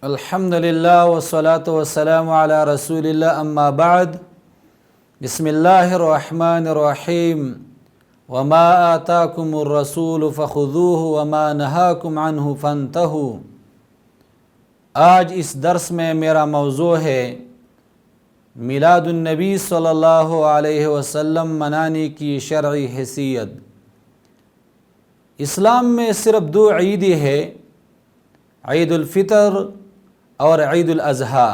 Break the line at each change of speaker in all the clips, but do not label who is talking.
الحمد للہ والصلاة والسلام علی رسول اللہ اما بعد بسم اللہ الرحمن الرحیم وما آتاکم الرسول فخذوہ وما نہاکم عنہ فانتہوا۔ آج اس درس میں میرا موضوع ہے میلاد النبی صلی اللہ علیہ وسلم منانے کی شرعی حیثیت۔ اسلام میں صرف دو عیدیں ہیں، عید الفطر اور عید الاضحیٰ۔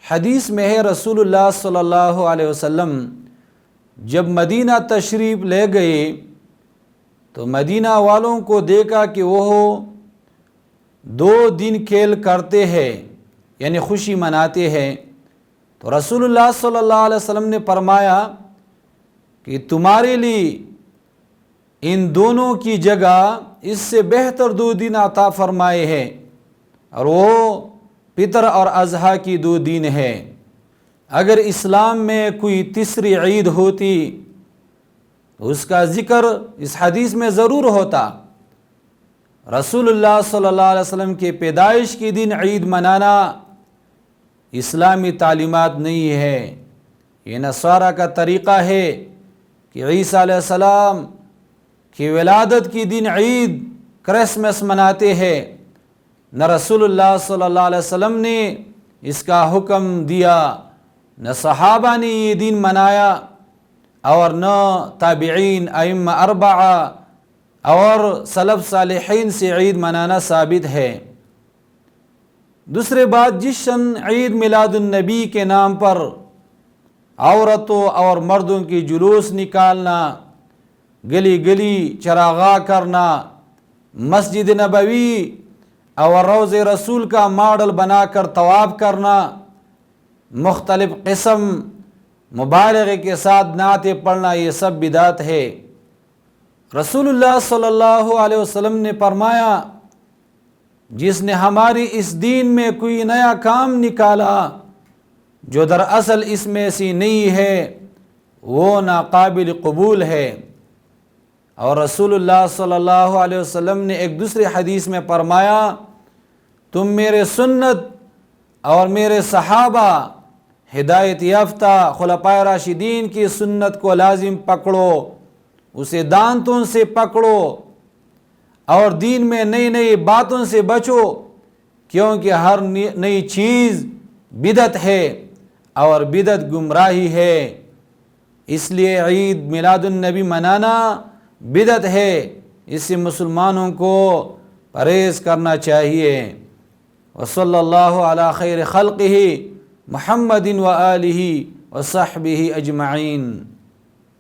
حدیث میں ہے رسول اللہ صلی اللہ علیہ وسلم جب مدینہ تشریف لے گئے تو مدینہ والوں کو دیکھا کہ وہ 2 دن کھیل کرتے ہیں، یعنی خوشی مناتے ہیں۔ تو رسول اللہ صلی اللہ علیہ وسلم نے فرمایا کہ تمہارے لیے ان دونوں کی جگہ اس سے بہتر 2 دن عطا فرمائے ہیں، اور وہ فطر اور اضحیٰ کی 2 دن ہے۔ اگر اسلام میں کوئی تیسری عید ہوتی تو اس کا ذکر اس حدیث میں ضرور ہوتا۔ رسول اللہ صلی اللہ علیہ وسلم کے پیدائش کے دن عید منانا اسلامی تعلیمات نہیں ہے، یہ نصارہ کا طریقہ ہے کہ عیسیٰ علیہ السلام کی ولادت کی دن عید کرسمس مناتے ہیں۔ نہ رسول اللہ صلی اللہ علیہ وسلم نے اس کا حکم دیا، نہ صحابہ نے یہ دن منایا، اور نہ تابعین ائمہ 4 اور سلف صالحین سے عید منانا ثابت ہے۔ دوسری بات، جشن عید میلاد النبی کے نام پر عورتوں اور مردوں کی جلوس نکالنا، گلی گلی چراغاں کرنا، مسجد نبوی اور روضہ رسول کا ماڈل بنا کر طواف کرنا، مختلف قسم مبالغے کے ساتھ نعتیں پڑھنا، یہ سب بدعت ہے۔ رسول اللہ صلی اللہ علیہ وسلم نے فرمایا جس نے ہماری اس دین میں کوئی نیا کام نکالا جو دراصل اس میں سے نہیں ہے وہ ناقابل قبول ہے۔ اور رسول اللہ صلی اللہ علیہ وسلم نے ایک دوسری حدیث میں فرمایا تم میرے سنت اور میرے صحابہ ہدایت یافتہ خلفائے راشدین کی سنت کو لازم پکڑو، اسے دانتوں سے پکڑو، اور دین میں نئی نئی باتوں سے بچو، کیونکہ ہر نئی چیز بدعت ہے اور بدعت گمراہی ہے۔ اس لیے عید میلاد النبی منانا بدعت ہے، اس سے مسلمانوں کو پرہیز کرنا چاہیے۔ وصلی اللہ علی خیر خلقہ محمد و آلہ و صحبہ اجمعین۔